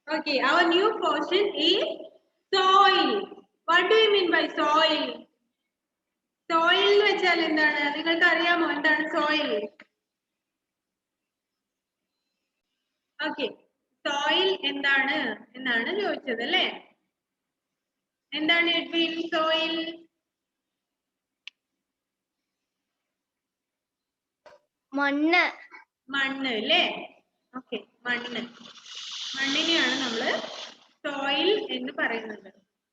Okay, our new portion is soil. What do you mean by soil? Soil എന്ന് വെച്ചാൽ എന്താണ്? നിങ്ങൾക്ക് അറിയാമോ എന്താണ് soil? Okay, soil എന്താണ് എന്നാണ് ചോദിച്ചത് അല്ലേ? എന്താണ് എഡ്വിൻ soil? മണ്ണ്. മണ്ണ് അല്ലേ? ഓക്കെ, മണ്ണിനെയാണ് നമ്മൾ സോയിൽ എന്ന് പറയുന്നത്.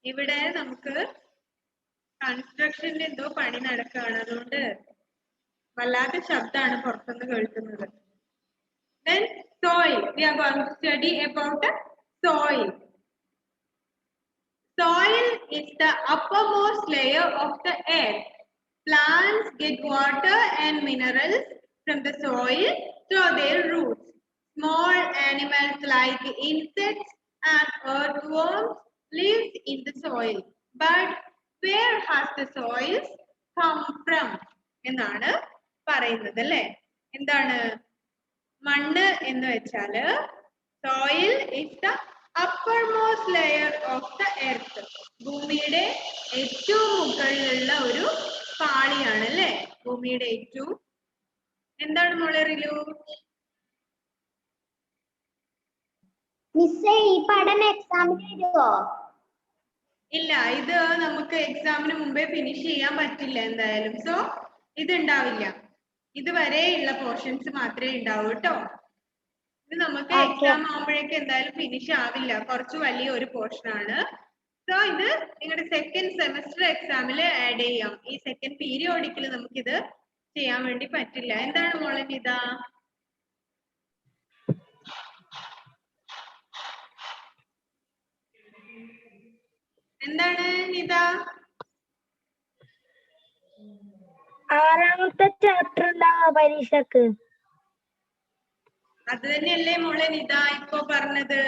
ഇവിടെ നമുക്ക് കൺസ്ട്രക്ഷന്റെ എന്തോ പണി നടക്കുകയാണ്, അതുകൊണ്ട് വല്ലാത്ത ശബ്ദമാണ് പുറത്തുനിന്ന് കേൾക്കുന്നത്. Then soil, we are going to study about soil. Soil is the uppermost layer of the earth. Plants get water and minerals from the soil through their roots. Small animals like insects and earthworms live in the soil. But where has the soil come from? എന്നാണ് പറയുന്നത് അല്ലേ? എന്താണ് മണ്ണ് എന്ന് വെച്ചാല് soil is the uppermost layer of the earth. ഭൂമിയുടെ ഏറ്റവും മുകളിലുള്ള ഒരു പാളിയാണ് അല്ലേ? ഭൂമിയുടെ ഏറ്റവും എന്താണ് മോളെ റിലു? മിസ്സേ ഈ പഠനം എക്സാമിന് വരുമോ? ഇല്ല, ഇത് നമുക്ക് എക്സാമിന് മുമ്പേ ഫിനിഷ് ചെയ്യാൻ പറ്റില്ല എന്തായാലും. സോ ഇത് ഉണ്ടാവില്ല, ഇതുവരെയുള്ള പോർഷൻസ് മാത്രമേ ഉണ്ടാവൂ കേട്ടോ. ഇത് നമുക്ക് എക്സാം ആവുമ്പോഴേക്കും എന്തായാലും ഫിനിഷ് ആവില്ല, കുറച്ച് വലിയ ഒരു പോർഷൻ ആണ്. സോ ഇത് നിങ്ങളുടെ സെക്കൻഡ് സെമസ്റ്റർ എക്സാമിൽ ആഡ് ചെയ്യാം. ഈ സെക്കൻഡ് പീരിയോഡിക്കൽ നമുക്കിത് ചെയ്യാൻ വേണ്ടി പറ്റില്ല. എന്താണ് മോളെ നിത? എന്താണ് നിത? ആറാമത്തെ ചാപ്റ്റർ ഉണ്ടാവുക പരീക്ഷക്ക്. അത് തന്നെയല്ലേ മോളെ നിത ഇപ്പൊ പറഞ്ഞത്.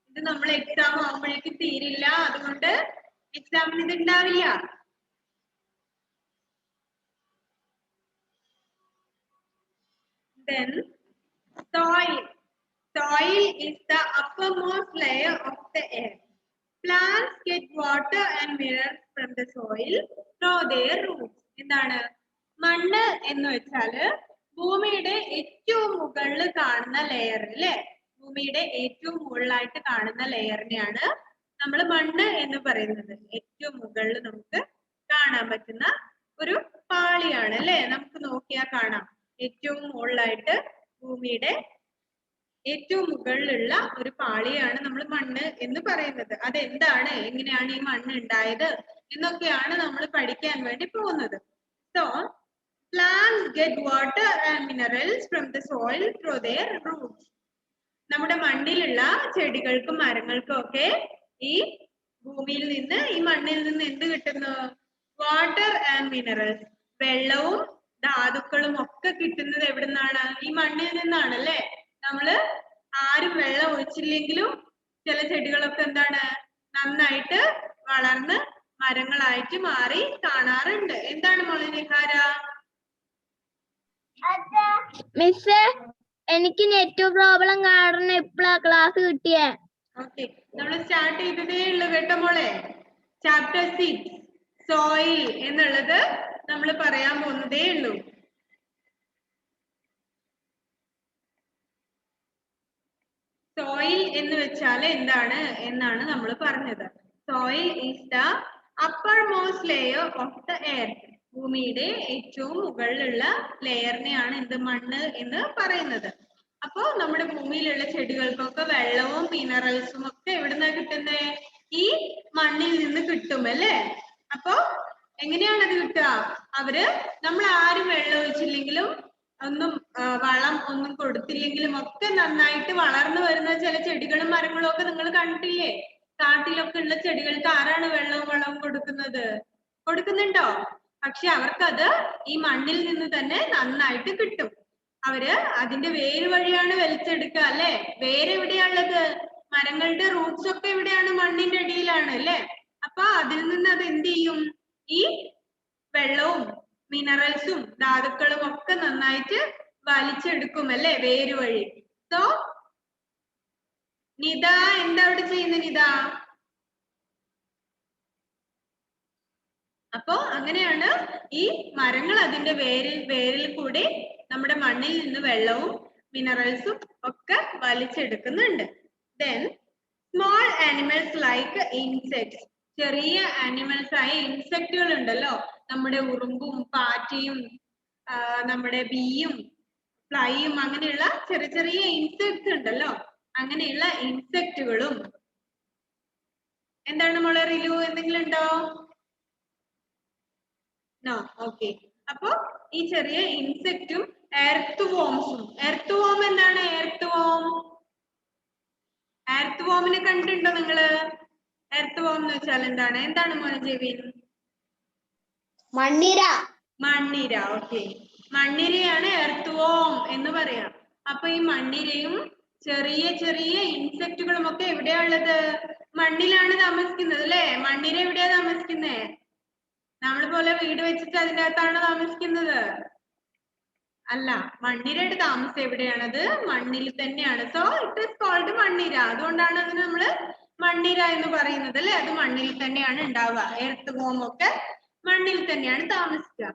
ഇത് നമ്മൾ എക്സാം ആവുമ്പോഴേക്കും തീരില്ല, അതുകൊണ്ട് എക്സാമിന് ഇത് ഉണ്ടാവില്ല. Then soil. Soil is the uppermost layer of the earth. Plants get water and minerals from the soil through their roots. എന്താണ് മണ്ണ് എന്ന് വെച്ചാല് ഭൂമിയുടെ ഏറ്റവും മുകളിൽ കാണുന്ന ലെയർ അല്ലേ? ഭൂമിയുടെ ഏറ്റവും മുകളിലായിട്ട് കാണുന്ന ലെയറിനെയാണ് നമ്മൾ മണ്ണ് എന്ന് പറയുന്നത്. ഏറ്റവും മുകളിൽ നമുക്ക് കാണാൻ പറ്റുന്ന ഒരു പാളിയാണ് അല്ലേ? നമുക്ക് നോക്കിയാൽ കാണാം, ഏറ്റവും മുകളിലായിട്ട് ഭൂമിയുടെ ഏറ്റവും മുകളിലുള്ള ഒരു പാളിയാണ് നമ്മൾ മണ്ണ് എന്ന് പറയുന്നത്. അതെന്താണ്, എങ്ങനെയാണ് ഈ മണ്ണ് ഉണ്ടായത് എന്നൊക്കെയാണ് നമ്മൾ പഠിക്കാൻ വേണ്ടി പോകുന്നത്. So plants get water and minerals from the soil through their roots. നമ്മുടെ മണ്ണിലുള്ള ചെടികൾക്കും മരങ്ങൾക്കും ഒക്കെ ഈ ഭൂമിയിൽ നിന്ന്, ഈ മണ്ണിൽ നിന്ന് എന്ത് കിട്ടുന്നു? വാട്ടർ ആൻഡ് മിനറൽസ്, വെള്ളവും ധാതുക്കളും ഒക്കെ കിട്ടുന്നത് എവിടെ നിന്നാണ്? ഈ മണ്ണിൽ നിന്നാണ് അല്ലേ? നമ്മള് ആരും വെള്ളം ഒഴിച്ചില്ലെങ്കിലും ചില ചെടികളൊക്കെ എന്താണ് നന്നായിട്ട് വളർന്ന് മരങ്ങളായിട്ട് മാറി കാണാറുണ്ട്. എന്താണ് മോളെ നിഹാര? മിസ്സേ എനിക്ക് നെറ്റ് പ്രോബ്ലം കാരണം ഇപ്പളാ ക്ലാസ് കിട്ടിയേ. ഓക്കെ, നമ്മൾ സ്റ്റാർട്ട് ചെയ്തതേ ഉള്ളൂ കേട്ടോ മോളെ. ചാപ്റ്റർ 6 സോയിൽ എന്നുള്ളത് നമ്മൾ പറയാൻ പോകുന്നതേ ഉള്ളൂ. സോയിൽ എന്ന് വെച്ചാൽ എന്താണ് എന്നാണ് നമ്മൾ പറഞ്ഞത്. Soil is the upper most layer of the earth. ഭൂമിയുടെ ഏറ്റവും മുകളിലുള്ള ലെയറിനെയാണ് എന്ത് മണ്ണ് എന്ന് പറയുന്നത്. അപ്പോ നമ്മുടെ ഭൂമിയിലുള്ള ചെടികൾക്കൊക്കെ വെള്ളവും മിനറൽസും ഒക്കെ എവിടുന്നാ കിട്ടുന്നേ? ഈ മണ്ണിൽ നിന്ന് കിട്ടും അല്ലേ? അപ്പോ എങ്ങനെയാണ് അത് കിട്ടുക? അവര് നമ്മൾ ആരും വെള്ളം ഒഴിച്ചില്ലെങ്കിലും ഒന്നും വളം ഒന്നും കൊടുത്തില്ലെങ്കിലും ഒക്കെ നന്നായിട്ട് വളർന്നു വരുന്ന ചില ചെടികളും മരങ്ങളും ഒക്കെ നിങ്ങൾ കണ്ടിട്ടില്ലേ? കാട്ടിലൊക്കെ ഉള്ള ചെടികൾക്ക് ആരാണ് വെള്ളവും വളവും കൊടുക്കുന്നത്? കൊടുക്കുന്നുണ്ടോ? പക്ഷെ അവർക്കത് ഈ മണ്ണിൽ നിന്ന് തന്നെ നന്നായിട്ട് കിട്ടും. അവര് അതിന്റെ വേര് വഴിയാണ് വലിച്ചെടുക്കുക അല്ലെ? വേരെവിടെയാണുള്ളത്? മരങ്ങളുടെ റൂട്ട്സ് ഒക്കെ എവിടെയാണ്? മണ്ണിന്റെ അടിയിലാണ് അല്ലെ? അപ്പൊ അതിൽ നിന്ന് അത് എന്ത് ചെയ്യും? ഈ വെള്ളവും മിനറൽസും ധാതുക്കളും ഒക്കെ നന്നായിട്ട് വലിച്ചെടുക്കും അല്ലെ? വേര് വഴി. സോ നിത എന്താ അവിടെ ചെയ്യുന്നത് നിത? അപ്പോ അങ്ങനെയാണ് ഈ മരങ്ങൾ അതിന്റെ വേരിൽ കൂടി നമ്മുടെ മണ്ണിൽ നിന്ന് വെള്ളവും മിനറൽസും ഒക്കെ വലിച്ചെടുക്കുന്നുണ്ട്. Then small animals like insects, ചെറിയ ആനിമൽസ് ആയ ഇൻസെക്റ്റുകൾ ഉണ്ടല്ലോ, നമ്മുടെ ഉറുമ്പും പാറ്റയും നമ്മുടെ ബീയും ഫ്ലൈയും അങ്ങനെയുള്ള ചെറിയ ചെറിയ ഇൻസെക്ട്സ് ഉണ്ടല്ലോ, അങ്ങനെയുള്ള ഇൻസെക്റ്റുകളും. എന്താണ് മോളെ റിലു, എന്തെങ്കിലും ഉണ്ടോ? No, okay. അപ്പൊ ഈ ചെറിയ ഇൻസെക്റ്റും എർത്ത് വോംസും. എർത്ത് വോം എന്താണ്? എർത്ത് വോം, എർത്ത് വോമിനെ കണ്ടിട്ടുണ്ടോ നിങ്ങള്? എർത്ത് വോം എന്ന് വെച്ചാൽ എന്താണ്? എന്താണ് മോനെ ജെവിൻ? മണ്ണിര. മണ്ണിര, ഓക്കെ. മണ്ണിരയാണ് എർത്ത് വോം എന്ന് പറയാം. അപ്പൊ ഈ മണ്ണിരയും ചെറിയ ചെറിയ ഇൻസെക്റ്റുകളും ഒക്കെ എവിടെയാ ഉള്ളത്? മണ്ണിലാണ് താമസിക്കുന്നത് അല്ലെ? മണ്ണിര എവിടെയാ താമസിക്കുന്നേ? നമ്മൾ പോലെ വീട് വെച്ചിട്ട് അതിന്റെ അകത്താണ് താമസിക്കുന്നത്? അല്ല, മണ്ണിരയുടെ താമസം എവിടെയാണത്? മണ്ണിൽ തന്നെയാണ്. സോ ഇറ്റ് ഈസ് കോൾഡ് മണ്ണിര. അതുകൊണ്ടാണ് അതിന് നമ്മള് മണ്ണിര എന്ന് പറയുന്നത് അല്ലെ? അത് മണ്ണിൽ തന്നെയാണ് ഉണ്ടാവുക. എർത്ത് വോം ഒക്കെ മണ്ണിൽ തന്നെയാണ് താമസിക്കുക.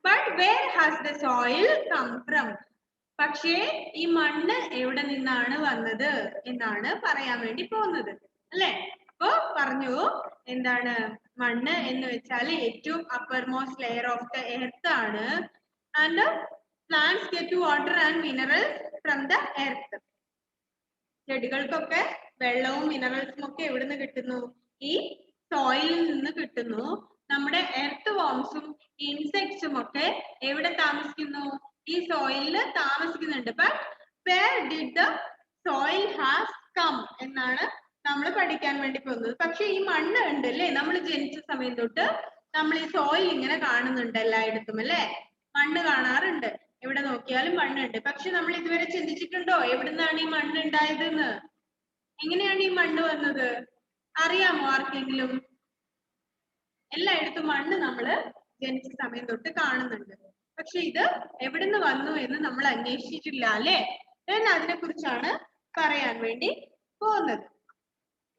But where has the soil come from? പക്ഷേ ഈ മണ്ണ് എവിടെ നിന്നാണ് വന്നത് എന്നാണ് പറയാൻ വേണ്ടി പോകുന്നത് അല്ലെ? അപ്പൊ പറഞ്ഞു, എന്താണ് മണ്ണ് എന്ന് വെച്ചാൽ ഏറ്റവും upper most layer of the earth ആണ്. And plants get water and minerals from the earth. ചെടികൾക്കൊക്കെ വെള്ളവും മിനറൽസും ഒക്കെ എവിടുന്ന് കിട്ടുന്നു? ഈ സോയിലിൽ നിന്ന് കിട്ടുന്നു. നമ്മുടെ എർത്ത് വോംസും ഇൻസെക്ട്സും ഒക്കെ എവിടെ താമസിക്കുന്നു? ഈ സോയിലിൽ താമസിക്കുന്നുണ്ട്. But where did the soil has come എന്നാണ് നമ്മൾ പഠിക്കാൻ വേണ്ടി പോകുന്നത്. പക്ഷെ ഈ മണ്ണ് ഉണ്ട് അല്ലേ? നമ്മൾ ജനിച്ച സമയം തൊട്ട് നമ്മൾ ഈ സോയിൽ ഇങ്ങനെ കാണുന്നുണ്ട് എല്ലായിടത്തും അല്ലെ? മണ്ണ് കാണാറുണ്ട്, എവിടെ നോക്കിയാലും മണ്ണുണ്ട്. പക്ഷെ നമ്മൾ ഇതുവരെ ചിന്തിച്ചിട്ടുണ്ടോ എവിടുന്നാണ് ഈ മണ്ണ് ഉണ്ടായതെന്ന്? എങ്ങനെയാണ് ഈ മണ്ണ് വന്നത്? അറിയാമോ ആർക്കെങ്കിലും? എല്ലായിടത്തും മണ്ണ് നമ്മൾ ജനിച്ച സമയം തൊട്ട് കാണുന്നുണ്ട്. പക്ഷെ ഇത് എവിടുന്ന് വന്നു എന്ന് നമ്മൾ അന്വേഷിച്ചിട്ടില്ല അല്ലെ? അതിനെ കുറിച്ചാണ് പറയാൻ വേണ്ടി പോകുന്നത്.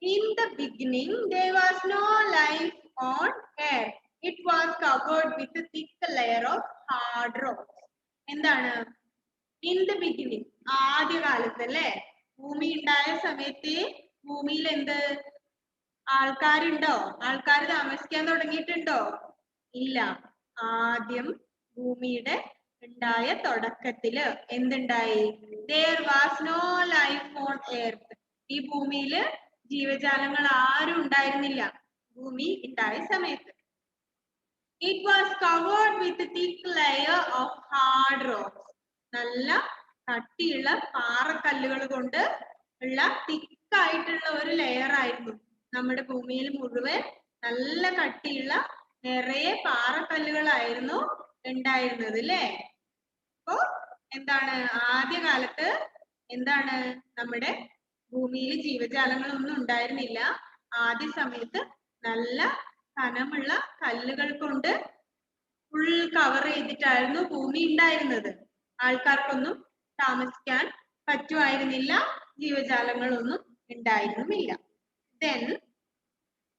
In the beginning, there was no life on earth. It was covered with a thick layer of hard rocks. എന്താണ്? In the beginning, ആദ്യകാലത്ത് അല്ലെ? ഭൂമി ഉണ്ടായ സമയത്ത് ഭൂമിയിൽ എന്ത് ആൾക്കാരുണ്ടോ? ആൾക്കാർ താമസിക്കാൻ തുടങ്ങിയിട്ടുണ്ടോ? ഇല്ല. ആദ്യം ഭൂമിയുടെ ഉണ്ടായ തുടക്കത്തില് എന്തുണ്ടായി? There was no life on earth. ഈ ഭൂമിയില് ജീവജാലങ്ങൾ ആരും ഉണ്ടായിരുന്നില്ല ഭൂമി ഉണ്ടായ സമയത്ത്. It was covered with a thick layer of hard rocks. നല്ല കട്ടിയുള്ള പാറക്കല്ലുകൾ കൊണ്ട് ഉള്ള തിക്കായിട്ടുള്ള ഒരു ലെയർ ആയിരുന്നു. നമ്മുടെ ഭൂമിയിൽ മുഴുവൻ നല്ല കട്ടിയുള്ള നിറയെ പാറക്കല്ലുകളായിരുന്നു ഉണ്ടായിരുന്നത് അല്ലേ? അപ്പോ എന്താണ് ആദ്യകാലത്ത് എന്താണ് നമ്മുടെ ഭൂമിയിൽ ജീവജാലങ്ങളൊന്നും ഉണ്ടായിരുന്നില്ല. ആദ്യ സമയത്ത് നല്ല കനമുള്ള കല്ലുകൾ കൊണ്ട് ഫുൾ കവർ ചെയ്തിട്ടായിരുന്നു ഭൂമി ഉണ്ടായിരുന്നത്. ആൾക്കാർക്കൊന്നും താമസിക്കാൻ പറ്റുമായിരുന്നില്ല, ജീവജാലങ്ങളൊന്നും ഉണ്ടായിരുന്നുമില്ല. Then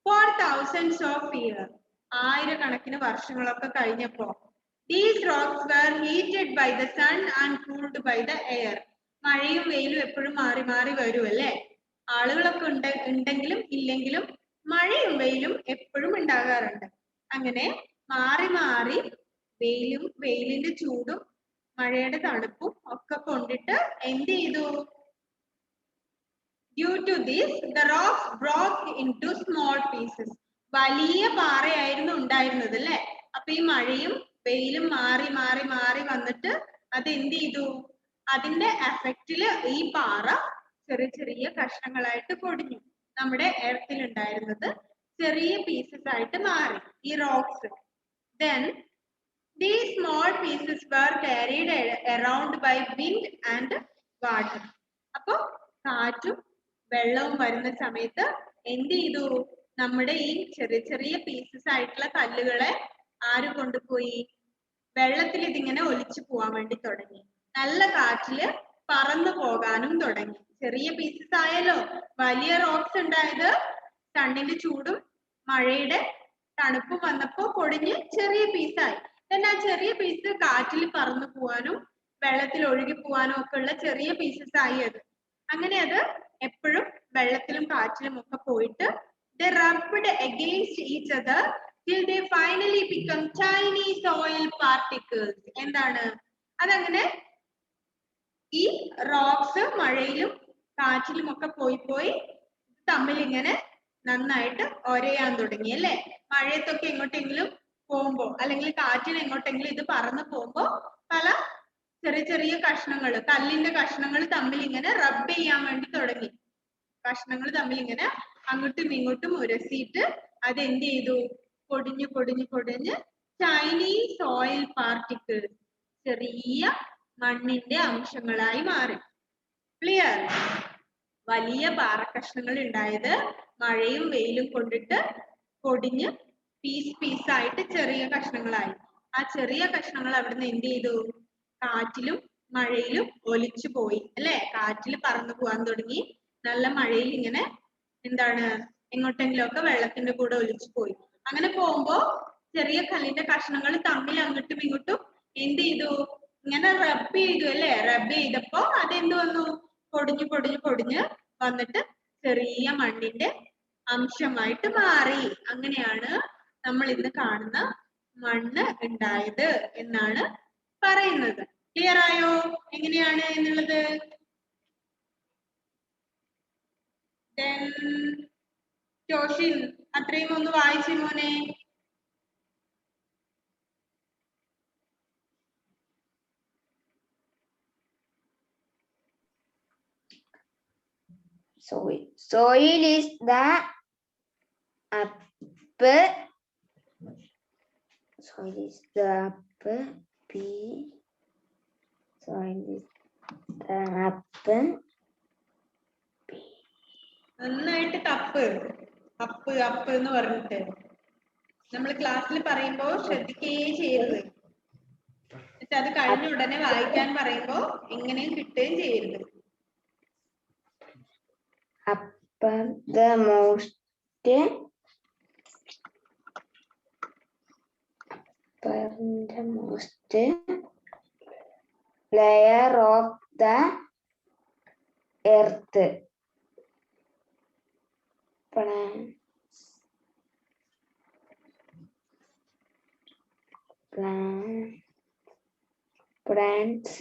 for thousands of years, ആയിരക്കണക്കിന് വർഷങ്ങളൊക്കെ കഴിഞ്ഞപ്പോ these rocks were heated by the sun and cooled by the air. മഴയും വെയിലും എപ്പോഴും മാറി മാറി വരും അല്ലേ? ആളുകളൊക്കെ ഉണ്ടെങ്കിലും ഇല്ലെങ്കിലും മഴയും വെയിലും എപ്പോഴും ഉണ്ടാകാറുണ്ട്. അങ്ങനെ മാറി മാറി വെയിലിന്റെ ചൂടും മഴയുടെ തണുപ്പും ഒക്കെ കൊണ്ടിട്ട് എന്ത് ചെയ്തു? Due to this, the rocks broke into small pieces. വലിയ പാറയായിരുന്നു ഉണ്ടായിരുന്നത് അല്ലെ? അപ്പൊ ഈ മഴയും വെയിലും മാറി മാറി മാറി വന്നിട്ട് അത് എന്ത് ചെയ്തു? അതിന്റെ എഫക്റ്റില് ഈ പാറ ചെറിയ ചെറിയ കഷ്ണങ്ങളായിട്ട് പൊടിഞ്ഞു. നമ്മുടെ എർത്തിൽ ഉണ്ടായിരുന്നത് ചെറിയ പീസസ് ആയിട്ട് മാറി ഈ rocks. Then these small pieces were carried around by wind and water. അപ്പൊ കാറ്റും വെള്ളവും വരുന്ന സമയത്ത് എന്ത് ചെയ്തു? നമ്മുടെ ഈ ചെറിയ ചെറിയ പീസസ് ആയിട്ടുള്ള കല്ലുകളെ ആര് കൊണ്ടുപോയി? വെള്ളത്തിൽ ഇതിങ്ങനെ ഒലിച്ചു പോവാൻ വേണ്ടി തുടങ്ങി. നല്ല കാറ്റില് പറന്നു പോകാനും തുടങ്ങി. ചെറിയ പീസസ് ആയല്ലോ. വലിയ റോക്സ് ഉണ്ടായത് സണ്ണിന്റെ ചൂടും മഴയുടെ തണുപ്പും വന്നപ്പോ പൊടിഞ്ഞ് ചെറിയ പീസായി. ആ ചെറിയ പീസ് കാറ്റിൽ പറന്നു പോവാനും വെള്ളത്തിൽ ഒഴുകി പോവാനും ഒക്കെ ഉള്ള ചെറിയ പീസസ് ആയി അത്. അങ്ങനെ അത് എപ്പോഴും വെള്ളത്തിലും കാറ്റിലും ഒക്കെ പോയിട്ട് they rubbed against each other till they finally become tiny soil particles. എന്താണ് അതങ്ങനെ ഈ റോക്സ് മഴയിലും കാറ്റിലും ഒക്കെ പോയി തമ്മിൽ ഇങ്ങനെ നന്നായിട്ട് ഒരയാൻ തുടങ്ങി അല്ലേ. മഴയത്തൊക്കെ എങ്ങോട്ടെങ്കിലും പോകുമ്പോ അല്ലെങ്കിൽ കാറ്റിന് എങ്ങോട്ടെങ്കിലും ഇത് പറന്ന് പോകുമ്പോ പല ചെറിയ ചെറിയ കഷ്ണങ്ങൾ, കല്ലിന്റെ കഷ്ണങ്ങൾ തമ്മിൽ ഇങ്ങനെ റബ്ബ് ചെയ്യാൻ വേണ്ടി തുടങ്ങി. കഷ്ണങ്ങൾ തമ്മിൽ ഇങ്ങനെ അങ്ങോട്ടും ഇങ്ങോട്ടും ഉരസിയിട്ട് അത് എന്ത് ചെയ്തു? പൊടിഞ്ഞ് ചൈനീസ് സോയിൽ പാർട്ടിക്കിൾസ്, ചെറിയ മണ്ണിന്റെ അംശങ്ങളായി മാറി. ക്ലിയർ? വലിയ പാറക്കഷ്ണങ്ങൾ ഉണ്ടായത് മഴയും വെയിലും കൊണ്ടിട്ട് പൊടിഞ്ഞ് പീസായിട്ട് ചെറിയ കഷ്ണങ്ങളായി. ആ ചെറിയ കഷ്ണങ്ങൾ അവിടുന്ന് എന്ത് ചെയ്തു? കാറ്റിലും മഴയിലും ഒലിച്ചു പോയി അല്ലെ. കാറ്റിൽ പറന്നു പോവാൻ തുടങ്ങി. നല്ല മഴയിൽ ഇങ്ങനെ എന്താണ് എങ്ങോട്ടെങ്കിലും ഒക്കെ വെള്ളത്തിന്റെ കൂടെ ഒലിച്ചു പോയി. അങ്ങനെ പോകുമ്പോ ചെറിയ കല്ലിന്റെ കഷ്ണങ്ങൾ തമ്മിൽ അങ്ങോട്ടും ഇങ്ങോട്ടും എന്ത് ചെയ്തു? ഇങ്ങനെ റബ്ബ് ചെയ്തു അല്ലെ. റബ്ബ് ചെയ്തപ്പോ അതെന്ത് വന്നു? പൊടിഞ്ഞ് വന്നിട്ട് ചെറിയ മണ്ണിന്റെ അംശമായിട്ട് മാറി. അങ്ങനെയാണ് നമ്മൾ ഇന്ന് കാണുന്ന മണ്ണ് ഉണ്ടായത് എന്നാണ് പറയുന്നത്. ക്ലിയർ ആയോ എങ്ങനെയാണ് എന്നുള്ളത്? ജോഷിൻ അത്രയും ഒന്ന് വായിച്ചു മോനെ. Soil is the upper soil is the upper P. Soil is the upper P. നന്നായിട്ട് അപ്പ് എന്ന് പറഞ്ഞിട്ട് നമ്മൾ ക്ലാസ്സിൽ പറയുമ്പോ ശ്രദ്ധിക്കുകയേ ചെയ്യരുത്. എന്നിട്ട് അത് കഴിഞ്ഞ ഉടനെ വായിക്കാൻ പറയുമ്പോ എങ്ങനെയും കിട്ടുകയും ചെയ്യരുത്. Upper the most layer of the earth. Plants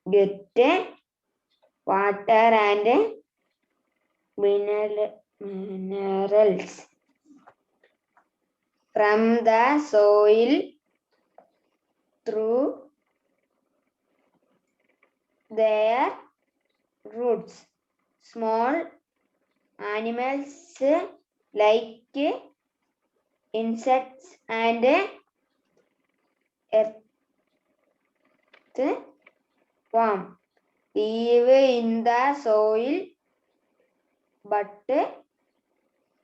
get water and minerals from the soil through their roots. Small animals like insects and earthworm live in the soil, but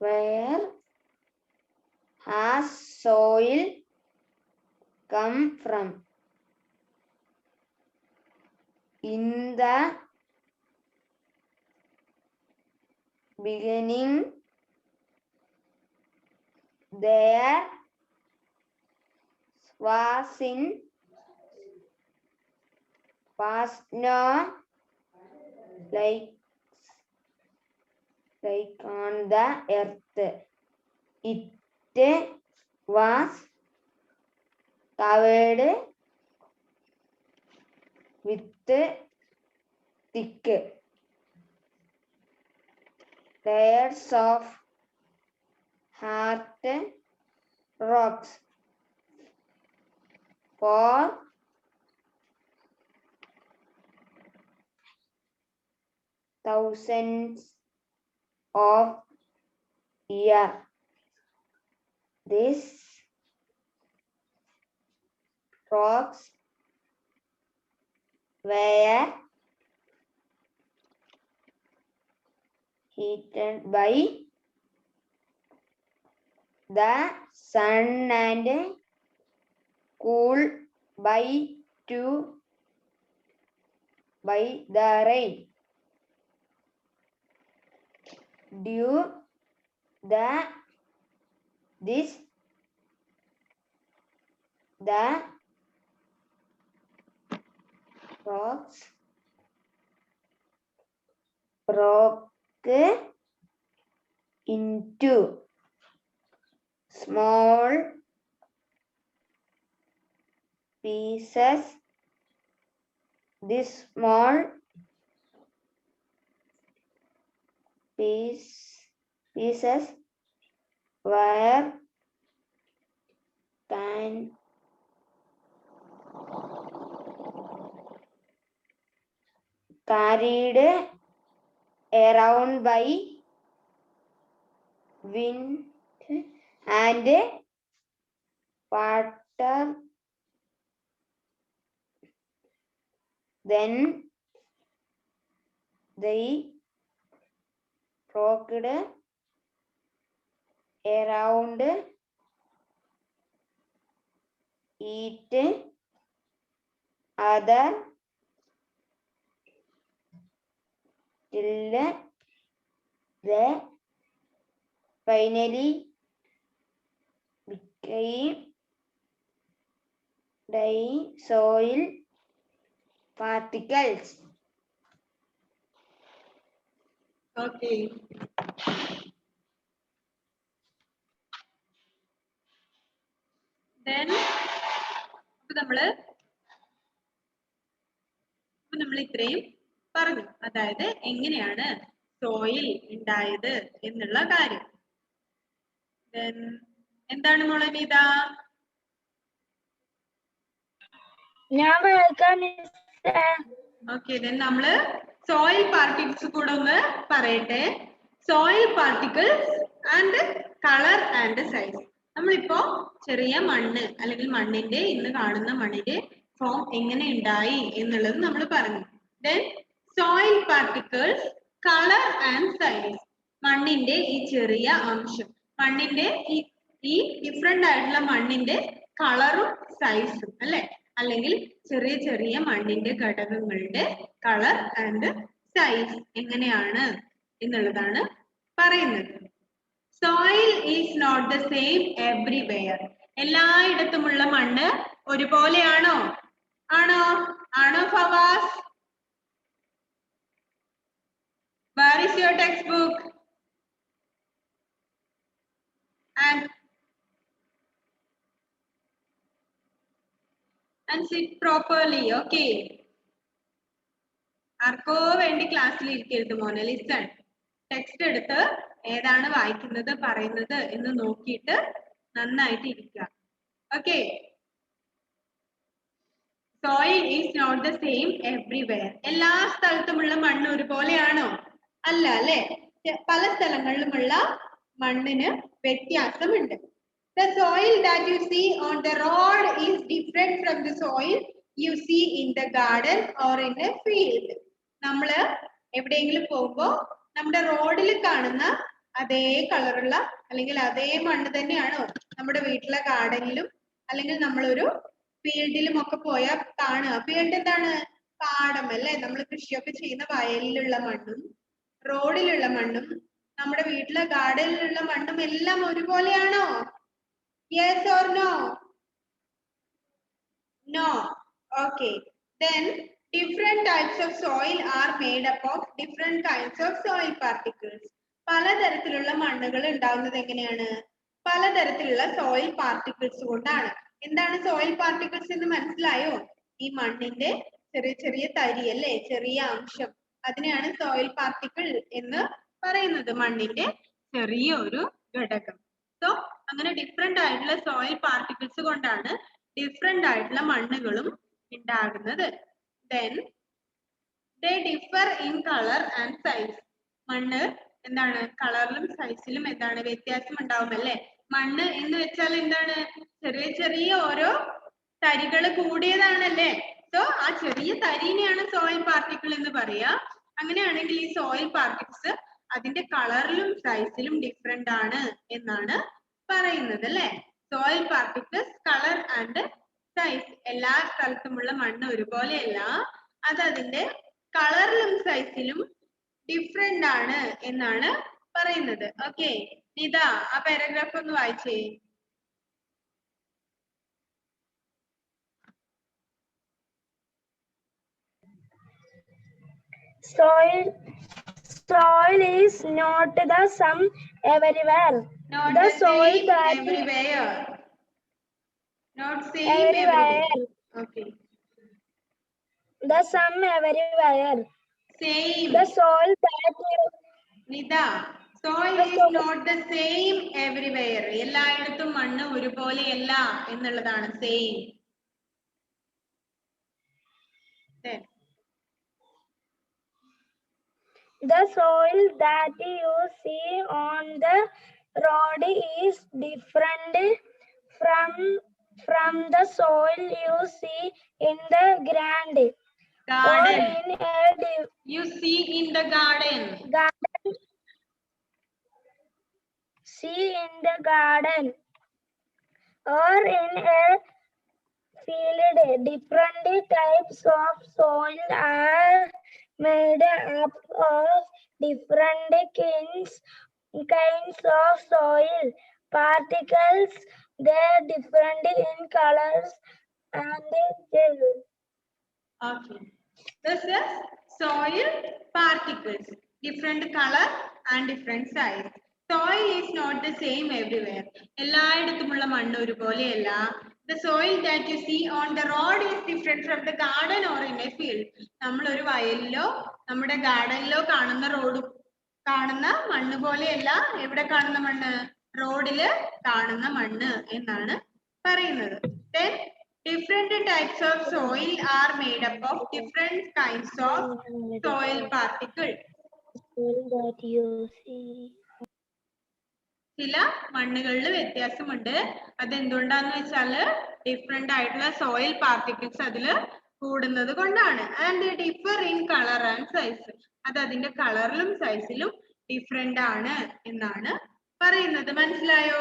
where has soil come from? In the beginning, there was no like on the earth. It was covered with thick layers of hard rocks. For thousands of years, these rocks were heated by the sun and by the rain. Due the rocks broke into small pieces. These small pieces were carried around by wind and water. Then they rocked around each other till they finally became soil particles. Okay. Then നമ്മൾ ഇത്രയും പറഞ്ഞു, അതായത് എങ്ങനെയാണ് soil ഉണ്ടായത് എന്നുള്ള കാര്യം. Then എന്താണ് മോളെ നീത? ഞാൻ വായിക്കാം. Okay, then നമ്മള് സോയിൽ പാർട്ടിക്കിൾസ് കൂടെ ഒന്ന് പറയട്ടെ. Soil particles and colour and size. നമ്മളിപ്പോ ചെറിയ മണ്ണ് അല്ലെങ്കിൽ മണ്ണിന്റെ ഇന്ന് കാണുന്ന മണ്ണിന്റെ ഫോം എങ്ങനെ ഉണ്ടായി എന്നുള്ളത് നമ്മൾ പറഞ്ഞു. Then soil particles, colour and size. മണ്ണിന്റെ ഈ ചെറിയ അംശം, മണ്ണിന്റെ ഈ ഡിഫറെന്റ് ആയിട്ടുള്ള മണ്ണിന്റെ കളറും സൈസും അല്ലെ, അല്ലെങ്കിൽ ചെറിയ ചെറിയ മണ്ണിന്റെ ഘടകങ്ങളുടെ കളർ ആൻഡ് സൈസ് എങ്ങനെയാണ് എന്നുള്ളതാണ് പറയുന്നത്. Soil is not the same everywhere. എല്ലായിടത്തുമുള്ള മണ്ണ് ഒരുപോലെയാണോ? ആണോ Fawaz? Where is your textbook? And sit properly, okay? ആർക്കോ വേണ്ടി ക്ലാസ്സിൽ ഇരിക്കരുത് മോനെ. ലിസൺ. ടെക്സ്റ്റ് എടുത്ത് ഏതാണ് വായിക്കുന്നത് പറയുന്നത് എന്ന് നോക്കിയിട്ട് നന്നായിട്ട് ഇരിക്കുക. Okay. Soil is not the same everywhere. എല്ലാ സ്ഥലത്തുമുള്ള മണ്ണ് ഒരുപോലെയാണോ? അല്ല അല്ലെ. പല സ്ഥലങ്ങളിലുമുള്ള മണ്ണിന് വ്യത്യാസമുണ്ട്. The soil that you see on the road is different from the soil you see in the garden or in a field. നമ്മള് എവിടെയെങ്കിലും പോകുമ്പോ നമ്മുടെ റോഡിൽ കാണുന്ന അതേ കളറുള്ള അല്ലെങ്കിൽ അതേ മണ്ണ് തന്നെയാണോ നമ്മുടെ വീട്ടിലെ ഗാർഡനിലും അല്ലെങ്കിൽ നമ്മളൊരു ഫീൽഡിലും ഒക്കെ പോയാൽ കാണുക? ഫീൽഡ് എന്താണ്? പാടം അല്ലെ. നമ്മൾ കൃഷിയൊക്കെ ചെയ്യുന്ന വയലിലുള്ള മണ്ണും റോഡിലുള്ള മണ്ണും നമ്മുടെ വീട്ടിലെ ഗാർഡനിലുള്ള മണ്ണും എല്ലാം ഒരുപോലെയാണോ? Yes or no? No. Okay. Then different types of soil are made up of different kinds of soil particles. പലതരത്തിലുള്ള മണ്ണുകൾ ഉണ്ടാവുന്നത് എങ്ങനെയാണ്? പലതരത്തിലുള്ള സോയിൽ പാർട്ടിക്കിൾസ് കൊണ്ടാണ്. എന്താണ് സോയിൽ പാർട്ടിക്കിൾസ് എന്ന് മനസ്സിലായോ? ഈ മണ്ണിന്റെ ചെറിയ ചെറിയ തരി അല്ലേ, ചെറിയ അംശം, അതിനെയാണ് സോയിൽ പാർട്ടിക്കിൾ എന്ന് പറയുന്നത്. മണ്ണിന്റെ ചെറിയ ഒരു ഘടകം. സോ അങ്ങനെ ഡിഫറെന്റ് ആയിട്ടുള്ള സോയിൽ പാർട്ടിക്കിൾസ് കൊണ്ടാണ് ഡിഫറെന്റ് ആയിട്ടുള്ള മണ്ണുകളും ഉണ്ടാകുന്നത്. Then they differ in color and size. മണ്ണ് എന്താണ്? കളറിലും സൈസിലും എന്താണ് വ്യത്യാസം ഉണ്ടാവും അല്ലെ. മണ്ണ് എന്ന് വെച്ചാൽ എന്താണ്? ചെറിയ ചെറിയ ഓരോ തരികൾ കൂടിയതാണല്ലേ. സോ ആ ചെറിയ തരിനെയാണ് സോയിൽ പാർട്ടിക്കിൾ എന്ന് പറയാ. അങ്ങനെയാണെങ്കിൽ ഈ സോയിൽ പാർട്ടിക്കിൾസ് അതിന്റെ കളറിലും സൈസിലും ഡിഫറെന്റ് ആണ് എന്നാണ് പറയുന്നത് അല്ലെ. Soil particles, colour and size എല്ലാ സ്ഥലത്തുമുള്ള മണ്ണ് ഒരുപോലെയല്ല, അത് അതിന്റെ കളറിലും സൈസിലും ഡിഫറെന്റ് ആണ് എന്നാണ് പറയുന്നത്. ഓക്കെ, നിത ആ പാരഗ്രാഫ് ഒന്ന് വായിച്ചേ. Soil is not the same everywhere. Not The the soil same that everywhere. Not same everywhere. Okay. The same everywhere. Same. The soil that Nida, soil is not the same everywhere. എല്ലായിടത്തും മണ്ണ് ഒരുപോലെയല്ല എന്നുള്ളതാണ് same. The soil that you see on the road is different from the soil you see in the garden. Or in a You see in the garden. See in the garden or in a field. Different types of soil are made up of different kinds of soil particles. They are different in colors and shape. Okay. This is soil particles, different color and different size. Soil is not the same everywhere. എല്ലായിടത്തുമുള്ള മണ്ണ് ഒരുപോലെയല്ല. The soil that you see on the road is different from the garden or in a field. നമ്മൾ ഒരു വയലിലോ നമ്മുടെ ഗാർഡനിലോ കാണുന്ന മണ്ണ് പോലെയല്ല എവിടെ കാണുന്ന മണ്ണ്, റോഡില് കാണുന്ന മണ്ണ് എന്നാണ് പറയുന്നത്. Then different types of soil are made up of different kinds of soil particles. ചില മണ്ണുകളിൽ വ്യത്യാസമുണ്ട്. അതെന്തുകൊണ്ടാന്ന് വെച്ചാല് ഡിഫറെന്റ് ആയിട്ടുള്ള സോയിൽ പാർട്ടിക്കിൾസ് അതിൽ കൂടുന്നത് കൊണ്ടാണ്. And differ in colour and size. അത് അതിന്റെ കളറിലും സൈസിലും ഡിഫറെന്റ് ആണ് എന്നാണ് പറയുന്നത്. മനസ്സിലായോ?